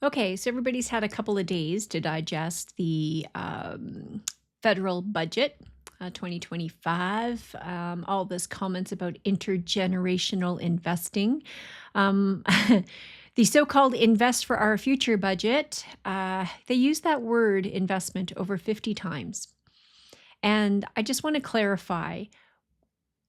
Okay, so everybody's had a couple of days to digest the federal budget 2025. All this comments about intergenerational investing. Um, the so called Invest for Our Future budget, they use that word investment over 50 times. And I just want to clarify,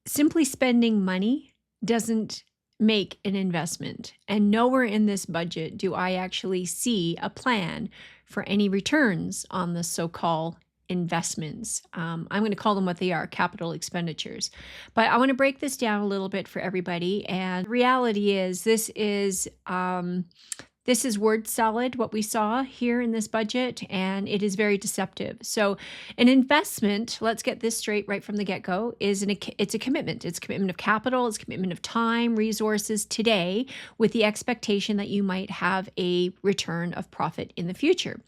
simply spending money doesn't make an investment. And nowhere in this budget do I actually see a plan for any returns on the so-called investments. I'm going to call them what they are, capital expenditures. But I want to break this down a little bit for everybody. And the reality is this is word salad, what we saw here in this budget, and it is very deceptive. So an investment, let's get this straight right from the get-go, it's a commitment. It's a commitment of capital, it's a commitment of time, resources today, with the expectation that you might have a return of profit in the future.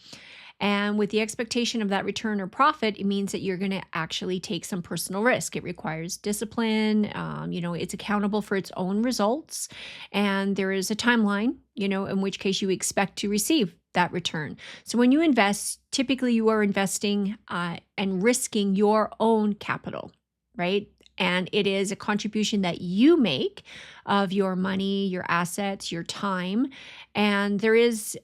And with the expectation of that return or profit, it means that you're going to actually take some personal risk. It requires discipline. It's accountable for its own results. And there is a timeline, in which case you expect to receive that return. So when you invest, typically you are investing and risking your own capital, right? And it is a contribution that you make of your money, your assets, your time. And there is,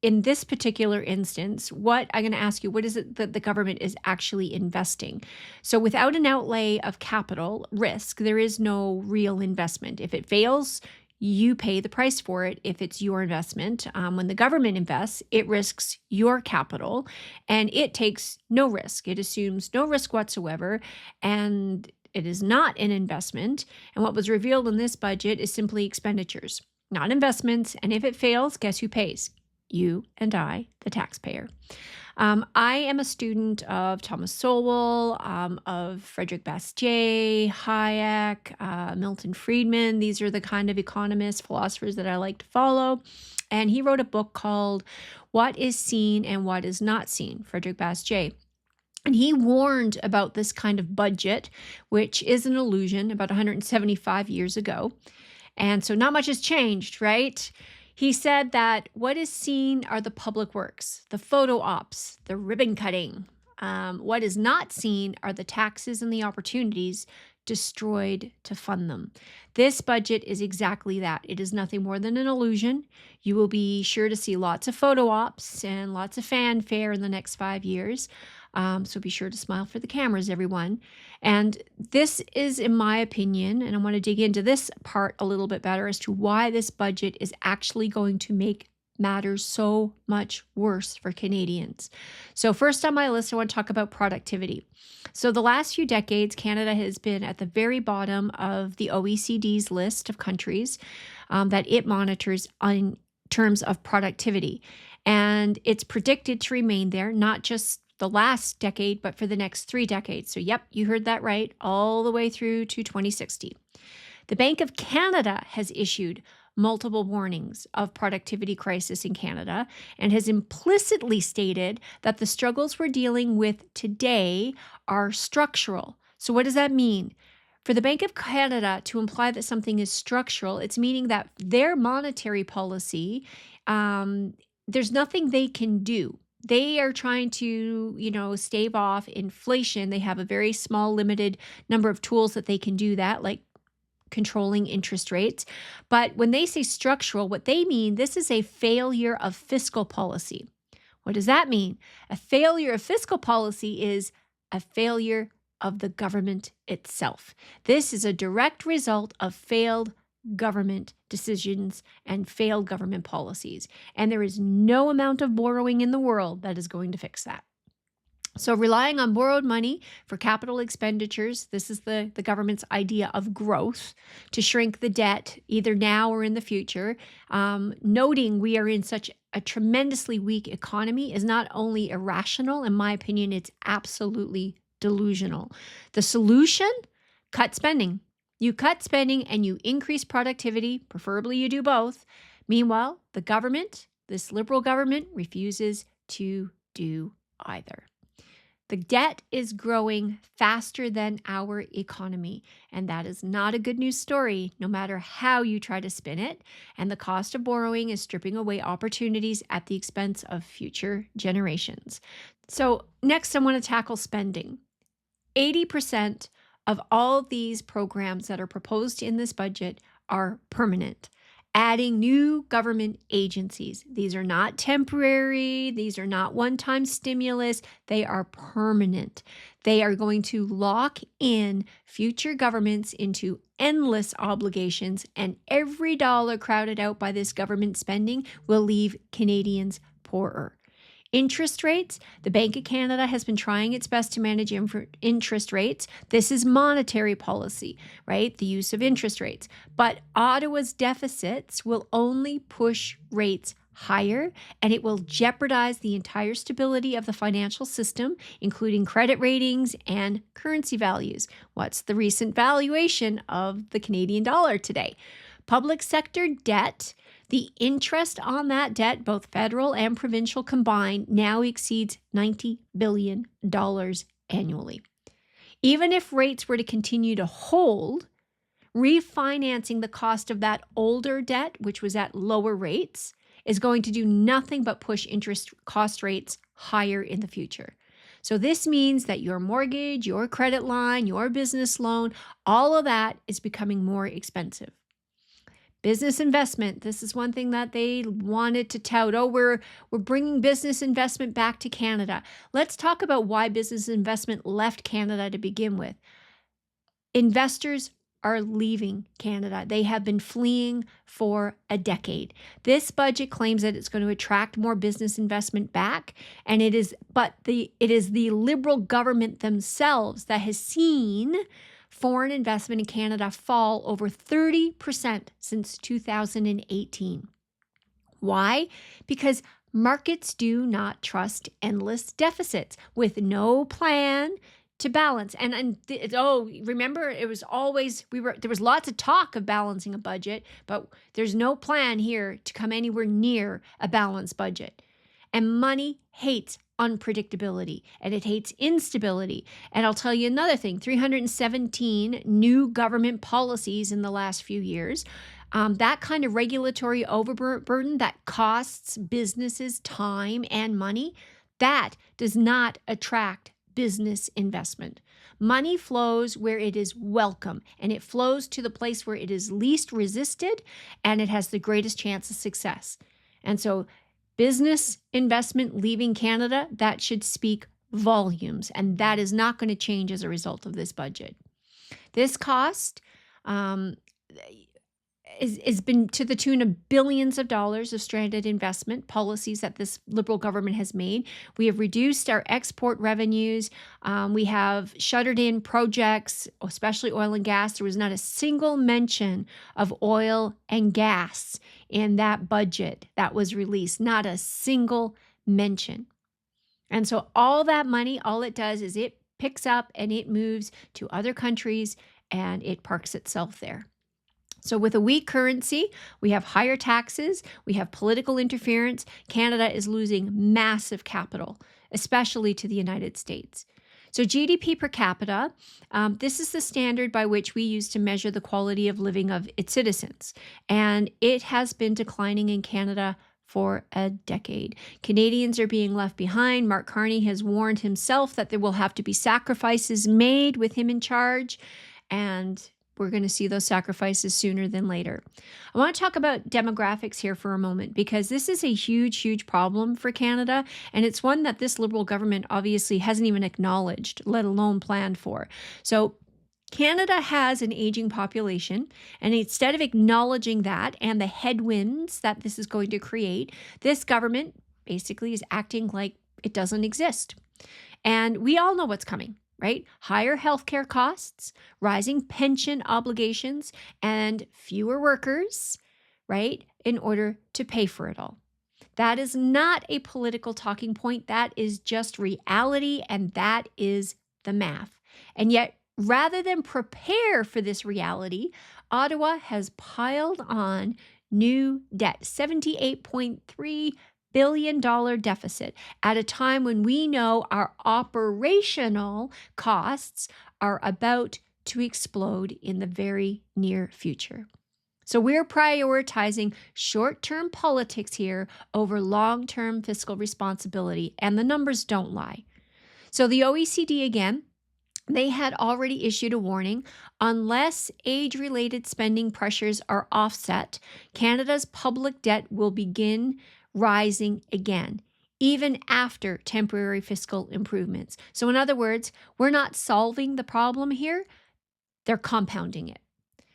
in this particular instance, what I'm going to ask you, what is it that the government is actually investing? So without an outlay of capital risk, there is no real investment. If it fails, you pay the price for it if it's your investment. When the government invests, it risks your capital and it takes no risk. It assumes no risk whatsoever, and it is not an investment. And what was revealed in this budget is simply expenditures, not investments. And if it fails, guess who pays? You and I, the taxpayer. I am a student of Thomas Sowell, of Frederick Bastiat, Hayek, Milton Friedman. These are the kind of economists, philosophers that I like to follow. And he wrote a book called What is Seen and What is Not Seen, Frederick Bastiat. And he warned about this kind of budget, which is an illusion, about 175 years ago. And so not much has changed, right? He said that what is seen are the public works, the photo ops, the ribbon cutting. What is not seen are the taxes and the opportunities destroyed to fund them. This budget is exactly that. It is nothing more than an illusion. You will be sure to see lots of photo ops and lots of fanfare in the next 5 years. So be sure to smile for the cameras, everyone. And this is, in my opinion, and I want to dig into this part a little bit better as to why this budget is actually going to make matters so much worse for Canadians. So first on my list, I want to talk about productivity. So the last few decades, Canada has been at the very bottom of the OECD's list of countries that it monitors in terms of productivity. And it's predicted to remain there, not just the last decade, but for the next 3 decades. So yep, you heard that right, all the way through to 2060. The Bank of Canada has issued multiple warnings of productivity crisis in Canada and has implicitly stated that the struggles we're dealing with today are structural. So what does that mean? For the Bank of Canada to imply that something is structural, it's meaning that their monetary policy, there's nothing they can do. They are trying to, stave off inflation. They have a very small, limited number of tools that they can do that, like controlling interest rates. But when they say structural, what they mean, this is a failure of fiscal policy. What does that mean? A failure of fiscal policy is a failure of the government itself. This is a direct result of failed government decisions and failed government policies. And there is no amount of borrowing in the world that is going to fix that. So relying on borrowed money for capital expenditures, this is the government's idea of growth, to shrink the debt either now or in the future. Noting we are in such a tremendously weak economy is not only irrational, in my opinion, it's absolutely delusional. The solution? Cut spending. You cut spending and you increase productivity, preferably you do both. Meanwhile, the government, this Liberal government, refuses to do either. The debt is growing faster than our economy, and that is not a good news story, no matter how you try to spin it. And the cost of borrowing is stripping away opportunities at the expense of future generations. So, next, I want to tackle spending. 80% of all these programs that are proposed in this budget are permanent, adding new government agencies. These are not temporary, these are not one-time stimulus, they are permanent. They are going to lock in future governments into endless obligations, and every dollar crowded out by this government spending will leave Canadians poorer. Interest rates, the Bank of Canada has been trying its best to manage interest rates. This is monetary policy, right? The use of interest rates. But Ottawa's deficits will only push rates higher, and it will jeopardize the entire stability of the financial system, including credit ratings and currency values. What's the recent valuation of the Canadian dollar today? Public sector debt, the interest on that debt, both federal and provincial combined, now exceeds $90 billion annually. Even if rates were to continue to hold, refinancing the cost of that older debt, which was at lower rates, is going to do nothing but push interest cost rates higher in the future. So this means that your mortgage, your credit line, your business loan, all of that is becoming more expensive. Business investment. This is one thing that they wanted to tout. Oh, we're bringing business investment back to Canada. Let's talk about why business investment left Canada to begin with. Investors are leaving Canada. They have been fleeing for a decade. This budget claims that it's going to attract more business investment back, and it is the Liberal government themselves that has seen foreign investment in Canada fall over 30% since 2018. Why? Because markets do not trust endless deficits with no plan to balance. Remember, it was always, there was lots of talk of balancing a budget, but there's no plan here to come anywhere near a balanced budget. And money hates unpredictability, and it hates instability. And I'll tell you another thing, 317 new government policies in the last few years. That kind of regulatory overburden that costs businesses time and money, that does not attract business investment. Money flows where it is welcome, and it flows to the place where it is least resisted, and it has the greatest chance of success. And so business investment leaving Canada, that should speak volumes, and that is not going to change as a result of this budget. This cost has been to the tune of billions of dollars of stranded investment policies that this Liberal government has made. We have reduced our export revenues. We have shuttered in projects, especially oil and gas. There was not a single mention of oil and gas in that budget that was released, not a single mention. And so all that money, all it does is it picks up and it moves to other countries and it parks itself there. So with a weak currency, we have higher taxes, we have political interference. Canada is losing massive capital, especially to the United States. So GDP per capita, this is the standard by which we use to measure the quality of living of its citizens. And it has been declining in Canada for a decade. Canadians are being left behind. Mark Carney has warned himself that there will have to be sacrifices made with him in charge, and we're going to see those sacrifices sooner than later. I want to talk about demographics here for a moment, because this is a huge, huge problem for Canada, and it's one that this Liberal government obviously hasn't even acknowledged, let alone planned for. So Canada has an aging population, and instead of acknowledging that and the headwinds that this is going to create, this government basically is acting like it doesn't exist. And we all know what's coming, right? Higher healthcare costs, rising pension obligations, and fewer workers, right, in order to pay for it all. That is not a political talking point. That is just reality, and that is the math. And yet, rather than prepare for this reality, Ottawa has piled on new debt, $78.3 billion deficit at a time when we know our operational costs are about to explode in the very near future. So we're prioritizing short-term politics here over long-term fiscal responsibility, and the numbers don't lie. So the OECD, again, they had already issued a warning. Unless age-related spending pressures are offset, Canada's public debt will begin rising again, even after temporary fiscal improvements. So in other words, we're not solving the problem here, they're compounding it.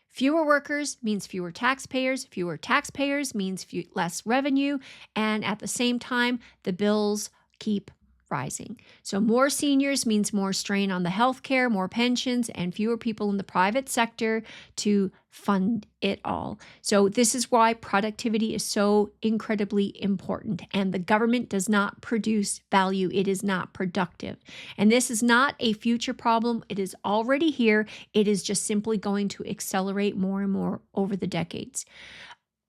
Fewer workers means fewer taxpayers. Fewer taxpayers means less revenue. And at the same time, the bills keep rising. So more seniors means more strain on the healthcare, more pensions, and fewer people in the private sector to fund it all. So this is why productivity is so incredibly important. And the government does not produce value. It is not productive. And this is not a future problem. It is already here. It is just simply going to accelerate more and more over the decades.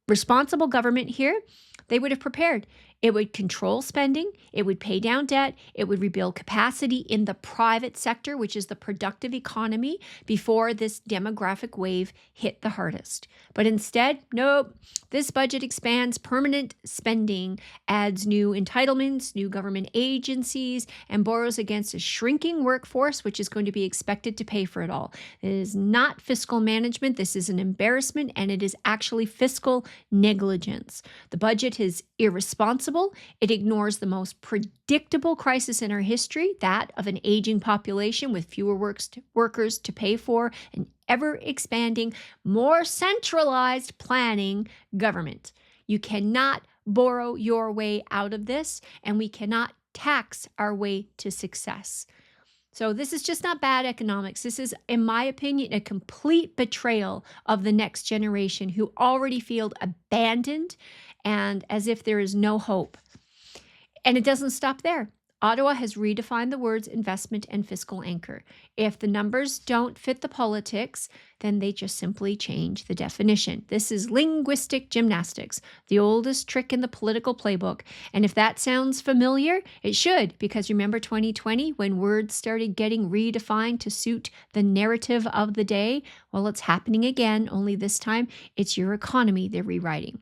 Responsible government here, they would have prepared. It would control spending, it would pay down debt, it would rebuild capacity in the private sector, which is the productive economy, before this demographic wave hit the hardest. But instead, nope, this budget expands permanent spending, adds new entitlements, new government agencies, and borrows against a shrinking workforce, which is going to be expected to pay for it all. It is not fiscal management. This is an embarrassment, and it is actually fiscal negligence. The budget is irresponsible. It ignores the most predictable crisis in our history, that of an aging population with fewer workers to pay for, an ever-expanding, more centralized planning government. You cannot borrow your way out of this, and we cannot tax our way to success. So this is just not bad economics. This is, in my opinion, a complete betrayal of the next generation who already feel abandoned and as if there is no hope. And it doesn't stop there. Ottawa has redefined the words investment and fiscal anchor. If the numbers don't fit the politics, then they just simply change the definition. This is linguistic gymnastics, the oldest trick in the political playbook. And if that sounds familiar, it should, because remember 2020 when words started getting redefined to suit the narrative of the day? Well, it's happening again, only this time it's your economy they're rewriting.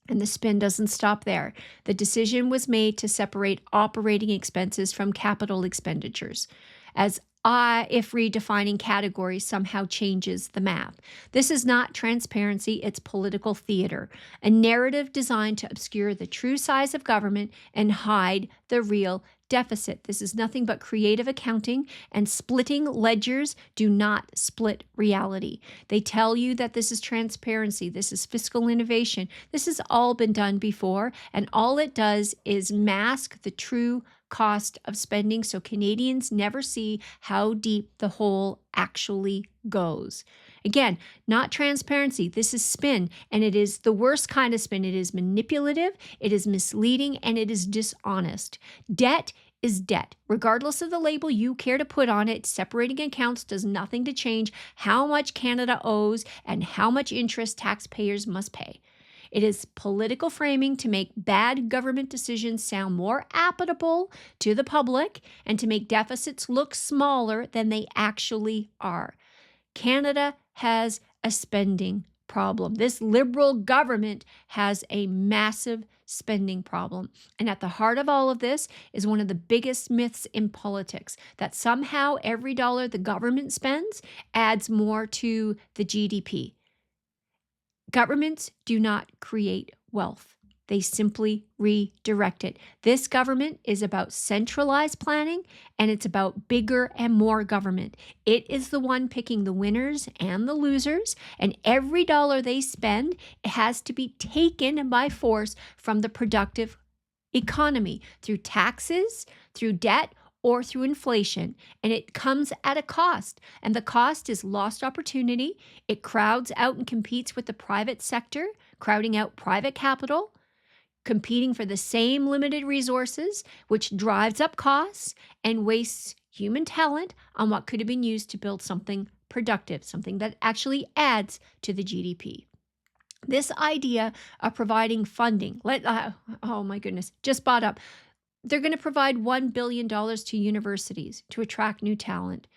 And the spin doesn't stop there. The decision was made to separate operating expenses from capital expenditures, as if redefining categories somehow changes the math. This is not transparency, it's political theater, a narrative designed to obscure the true size of government and hide the real deficit. This is nothing but creative accounting, and splitting ledgers do not split reality. They tell you that this is transparency, this is fiscal innovation. This has all been done before, and all it does is mask the true cost of spending so Canadians never see how deep the hole actually goes. Again, not transparency. This is spin, and it is the worst kind of spin. It is manipulative, it is misleading, and it is dishonest. Debt is debt. Regardless of the label you care to put on it, separating accounts does nothing to change how much Canada owes and how much interest taxpayers must pay. It is political framing to make bad government decisions sound more applicable to the public and to make deficits look smaller than they actually are. Canada has a spending problem. This Liberal government has a massive spending problem. And at the heart of all of this is one of the biggest myths in politics, that somehow every dollar the government spends adds more to the GDP. Governments do not create wealth. They simply redirect it. This government is about centralized planning, and it's about bigger and more government. It is the one picking the winners and the losers, and every dollar they spend has to be taken by force from the productive economy through taxes, through debt, or through inflation, and it comes at a cost. And the cost is lost opportunity. It crowds out and competes with the private sector, crowding out private capital, competing for the same limited resources, which drives up costs and wastes human talent on what could have been used to build something productive, something that actually adds to the GDP. This idea of providing funding, oh my goodness, just bought up. They're going to provide $1 billion to universities to attract new talent.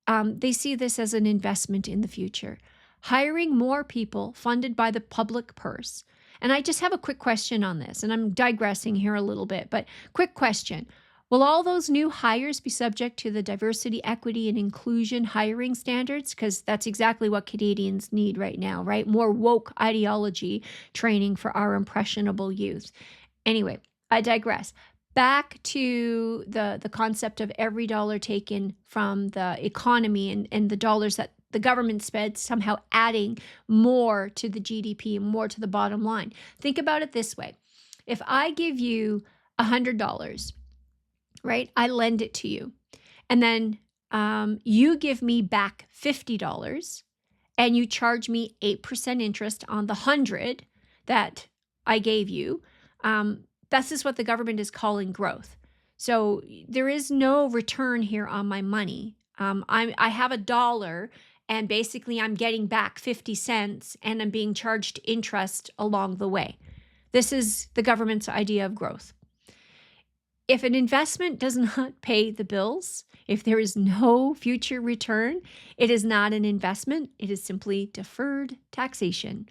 They see this as an investment in the future. Hiring more people funded by the public purse. And I just have a quick question on this, and I'm digressing here a little bit, but quick question. Will all those new hires be subject to the diversity, equity, and inclusion hiring standards? Because that's exactly what Canadians need right now, right? More woke ideology training for our impressionable youth. Anyway, I digress. Back to the concept of every dollar taken from the economy and the dollars that the government spent somehow adding more to the GDP and more to the bottom line. Think about it this way. If I give you $100, right, I lend it to you, and then you give me back $50 and you charge me 8% interest on the 100 that I gave you, this is what the government is calling growth. So there is no return here on my money. I have $1 and basically I'm getting back 50 cents and I'm being charged interest along the way. This is the government's idea of growth. If an investment does not pay the bills, if there is no future return, it is not an investment. It is simply deferred taxation.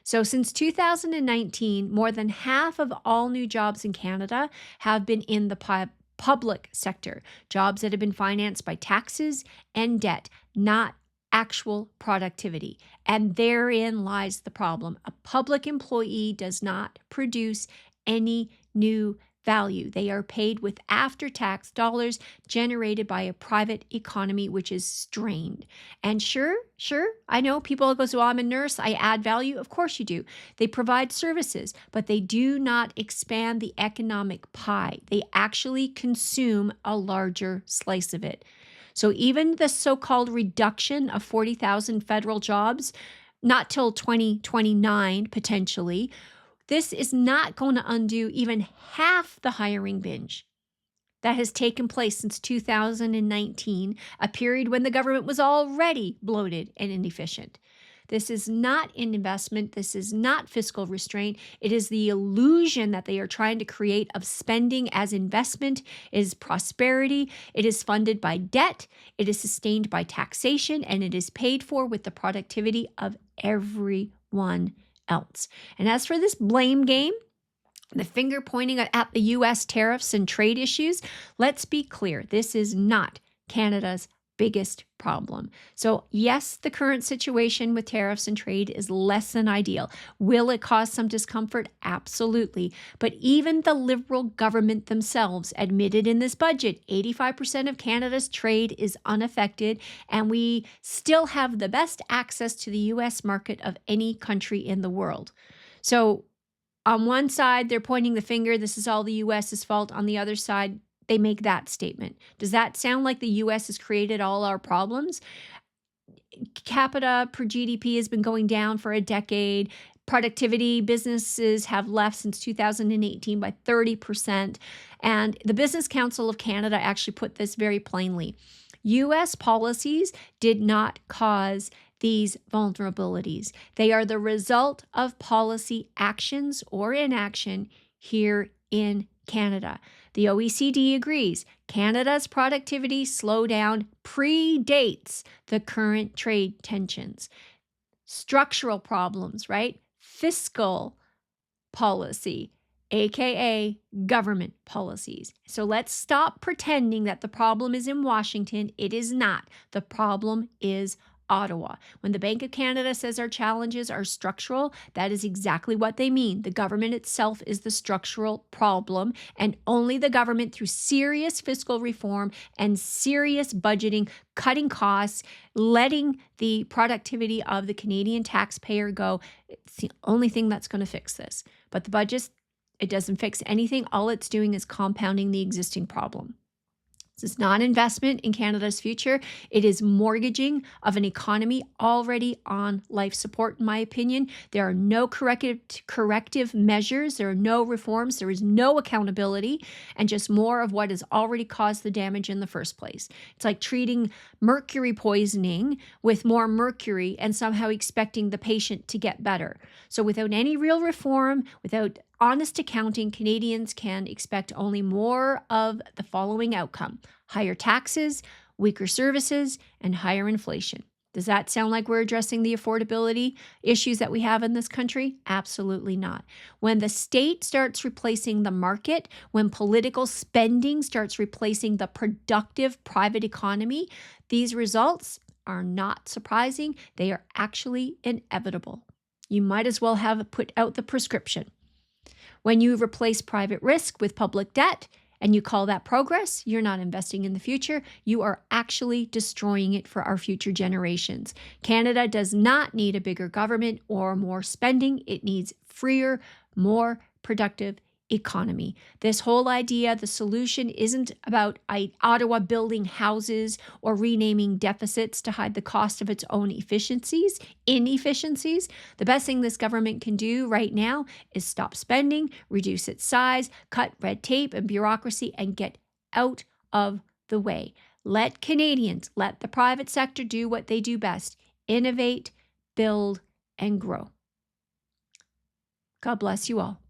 So since 2019, more than half of all new jobs in Canada have been in the public sector, jobs that have been financed by taxes and debt, not actual productivity. And therein lies the problem. A public employee does not produce any new value. They are paid with after-tax dollars generated by a private economy, which is strained. And sure, I know people go, so I'm a nurse, I add value. Of course you do. They provide services, but they do not expand the economic pie. They actually consume a larger slice of it. So even the so-called reduction of 40,000 federal jobs, not till 2029 potentially, this is not going to undo even half the hiring binge that has taken place since 2019, a period when the government was already bloated and inefficient. This is not an investment. This is not fiscal restraint. It is the illusion that they are trying to create of spending as investment. It is prosperity. It is funded by debt. It is sustained by taxation, and it is paid for with the productivity of everyone else. And as for this blame game, the finger pointing at the U.S. tariffs and trade issues, let's be clear, this is not Canada's biggest problem. So yes, the current situation with tariffs and trade is less than ideal. Will it cause some discomfort? Absolutely. But even the Liberal government themselves admitted in this budget, 85% of Canada's trade is unaffected, and we still have the best access to the U.S. market of any country in the world. So on one side, they're pointing the finger, this is all the U.S.'s fault. On the other side, they make that statement. Does that sound like the U.S. has created all our problems? Capita per GDP has been going down for a decade. Productivity, businesses have left since 2018 by 30%. And the Business Council of Canada actually put this very plainly. U.S. policies did not cause these vulnerabilities. They are the result of policy actions or inaction here in Canada. The OECD agrees Canada's productivity slowdown predates the current trade tensions. Structural problems, right? Fiscal policy, aka government policies. So let's stop pretending that the problem is in Washington. It is not. The problem is Ottawa. When the Bank of Canada says our challenges are structural, that is exactly what they mean. The government itself is the structural problem, and only the government, through serious fiscal reform and serious budgeting, cutting costs, letting the productivity of the Canadian taxpayer go, it's the only thing that's going to fix this. But the budget, it doesn't fix anything. All it's doing is compounding the existing problem. This is not investment in Canada's future. It is mortgaging of an economy already on life support, in my opinion. There are no corrective measures. There are no reforms. There is no accountability, and just more of what has already caused the damage in the first place. It's like treating mercury poisoning with more mercury and somehow expecting the patient to get better. So without any real reform, without honest accounting, Canadians can expect only more of the following outcome: higher taxes, weaker services, and higher inflation. Does that sound like we're addressing the affordability issues that we have in this country? Absolutely not. When the state starts replacing the market, when political spending starts replacing the productive private economy, these results are not surprising. They are actually inevitable. You might as well have put out the prescription. When you replace private risk with public debt and you call that progress, you're not investing in the future. You are actually destroying it for our future generations. Canada does not need a bigger government or more spending. It needs freer, more productive economy. This whole idea, the solution isn't about Ottawa building houses or renaming deficits to hide the cost of its own inefficiencies. The best thing this government can do right now is stop spending, reduce its size, cut red tape and bureaucracy, and get out of the way. Let Canadians, let the private sector do what they do best: innovate, build, and grow. God bless you all.